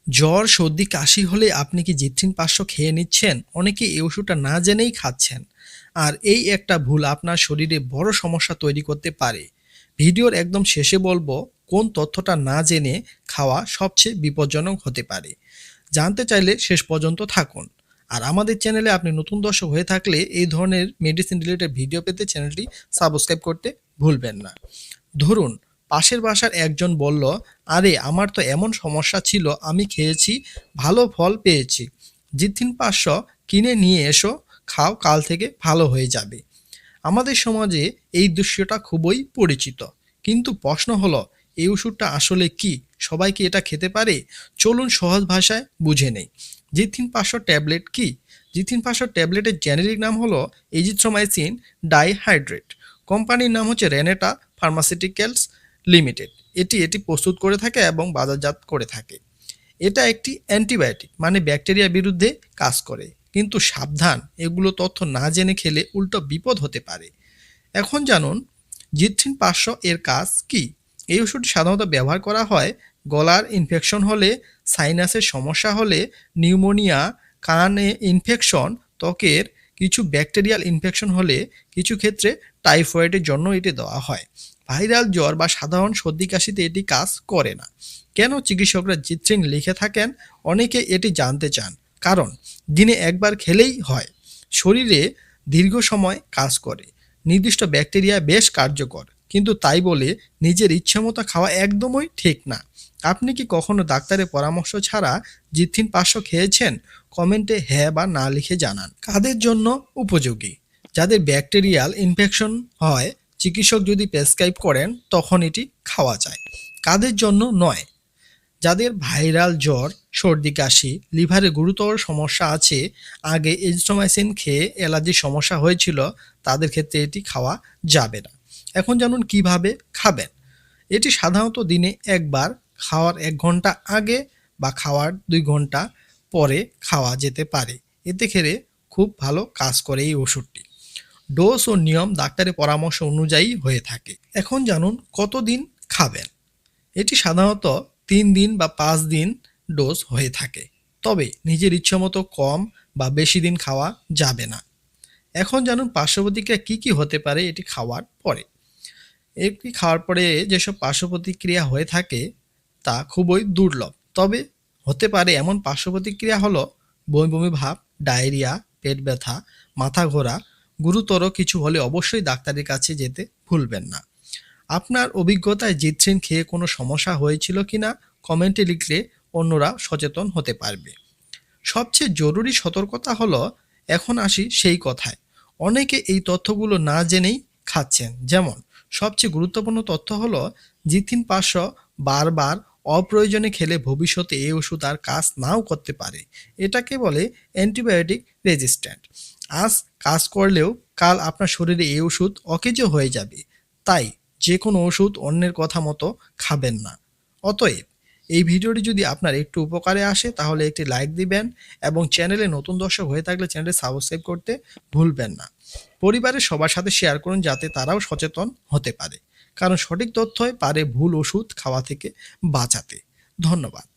জ্বর, সর্দি, কাশি হলে আপনি কি জিথ্রিন ৫০০ খেয়ে নিচ্ছেন? অনেকে এই ওষুধটা না জেনেই খাচ্ছেন। আর এই একটা ভুল আপনার শরীরে বড় সমস্যা তৈরি করতে পারে। ভিডিওর একদম শেষে বলবো কোন তথ্যটা না জেনে খাওয়া সবচেয়ে বিপজ্জনক হতে পারে। জানতে চাইলে শেষ পর্যন্ত থাকুন। আর আমাদের চ্যানেলে আপনি নতুন দর্শক হয়ে থাকলে এই ধরনের মেডিসিন রিলেটেড ভিডিও পেতে চ্যানেলটি সাবস্ক্রাইব করতে ভুলবেন না। ধরুন পাশের বাসার একজন বলল, আরে আমার তো এমন সমস্যা ছিল, আমি খেয়েছি, ভালো ফল পেয়েছি। জিথিন ৫০০ কিনে নিয়ে এসো, খাও, কাল থেকে ভালো হয়ে যাবে। আমাদের সমাজে এই দৃশ্যটা খুবই পরিচিত। কিন্তু প্রশ্ন হলো, এই ওষুধটা আসলে কি? সবাই কি এটা খেতে পারে? চলুন সহজ ভাষায় বুঝে নেই। জিথিন ৫০০ ট্যাবলেট কি? জিথিন ৫০০ ট্যাবলেটের জেনেরিক নাম হলো এজিথ্রোমাইসিন ডাইহাইড্রেট। কোম্পানির নাম হচ্ছে রেনেটা ফার্মাসিউটিক্যালস লিমিটেড। এটি প্রস্তুত করে থাকে এবং বাজারজাত করে থাকে। এটা একটি অ্যান্টিবায়োটিক, মানে ব্যাকটেরিয়ার বিরুদ্ধে কাজ করে। কিন্তু সাবধান, এগুলো তথ্য না জেনে খেলে উল্টো বিপদ হতে পারে। এখন জানুন জিথ্রিন ৫০০ এর কাজ কি। এই ওষুধটি সাধারণত ব্যবহার করা হয় গলার ইনফেকশন হলে, সাইনাসের সমস্যা হলে, নিউমোনিয়া, কানে ইনফেকশন, ত্বকের কিছু ব্যাকটেরিয়াল ইনফেকশন হলে, কিছু ক্ষেত্রে টাইফয়েডের জন্য এটি দেওয়া হয়। ভাইরাল জ্বর বা সাধারণ সর্দি কাশিতে এটি কাজ করে না। কেন চিকিৎসকরা জিথ্রিন লিখে থাকেন? অনেকে এটি জানতে চান। কারণ দিনে একবার খেলেই হয়, শরীরে দীর্ঘ সময় কাজ করে, নির্দিষ্ট ব্যাকটেরিয়া বেশ কার্যকর, কিন্তু তাই বলে নিজের ইচ্ছেমতো খাওয়া একদমই ঠিক না। আপনি কি কখনো ডাক্তারের পরামর্শ ছাড়া জিথিন ৫০০ খেয়েছেন? কমেন্টে হ্যাঁ বা না লিখে জানান। কাদের জন্য উপযোগী? যাদের ব্যাকটেরিয়াল ইনফেকশন হয়, চিকিৎসক যদি প্রেসক্রাইব করেন তখন এটি খাওয়া যায়। কাদের জন্য নয়? যাদের ভাইরাল জ্বর, সর্দি কাশি, লিভারে গুরুতর সমস্যা আছে, আগে এজিথ্রোমাইসিন খেয়ে অ্যালার্জির সমস্যা হয়েছিল, তাদের ক্ষেত্রে এটি খাওয়া যাবে না। এখন জানুন কিভাবে খাবেন। এটি সাধারণত দিনে একবার, খাওয়ার ১ ঘন্টা আগে বা খাওয়ার ২ ঘন্টা পরে খাওয়া যেতে পারে। এতে খেলে খুব ভালো কাজ করে এই ওষুধটি। ডোজ ও নিয়ম ডাক্তারের পরামর্শ অনুযায়ী হয়ে থাকে। এখন জানুন কতদিন খাবেন। এটি সাধারণত ৩ দিন বা ৫ দিন ডোজ হয়ে থাকে। তবে নিজের ইচ্ছামতো কম বা বেশি দিন খাওয়া যাবে না। এখন জানুন পার্শ্বপ্রতিক্রিয়া কী হতে পারে এটি খাওয়ার পরে। এটি খাওয়ার পরে যেসব পার্শ্বপ্রতিক্রিয়া হয়ে থাকে তা খুবই দুর্লভ। তবে হতে পারে এমন পার্শ্বপ্রতিক্রিয়া হলো বমি বমি ভাব, ডায়রিয়া, পেট ব্যথা, মাথা ঘোরা। গুরুতর কিছু হলে অবশ্যই ডাক্তারের কাছে যেতে ভুলবেন না। আপনার অভিজ্ঞতায় জিথ্রিন খেয়ে কোনো সমস্যা হয়েছিল কিনা কমেন্টে লিখলে অন্যরা সচেতন হতে পারবে। সবচেয়ে জরুরি সতর্কতা হলো, এখন আসি সেই কথায়, অনেকে এই তথ্যগুলো না জেনেই খাচ্ছেন। যেমন সবচেয়ে গুরুত্বপূর্ণ তথ্য হলো, জিথিন ৫০০ বারবার অপ্রয়োজনে খেলে ভবিষ্যতে এই ওষুধ আর কাজ নাও করতে পারে। এটাকে বলে অ্যান্টিবায়োটিক রেজিস্ট্যান্ট। আজ কাজ করলেও কাল আপনার শরীরে এই ওষুধ অকেজ হয়ে যাবে। তাই যে কোনো ওষুধ অন্যের কথা মতো খাবেন না। অতএব এই ভিডিওটি যদি আপনার একটু উপকারে আসে তাহলে একটি লাইক দিবেন এবং চ্যানেলে নতুন দর্শক হয়ে থাকলে চ্যানেলটি সাবস্ক্রাইব করতে ভুলবেন না। পরিবারের সবার সাথে শেয়ার করুন যাতে তারাও সচেতন হতে পারে, কারণ সঠিক তথ্যই পারে ভুল ওষুধ খাওয়া থেকে বাঁচাতে। ধন্যবাদ।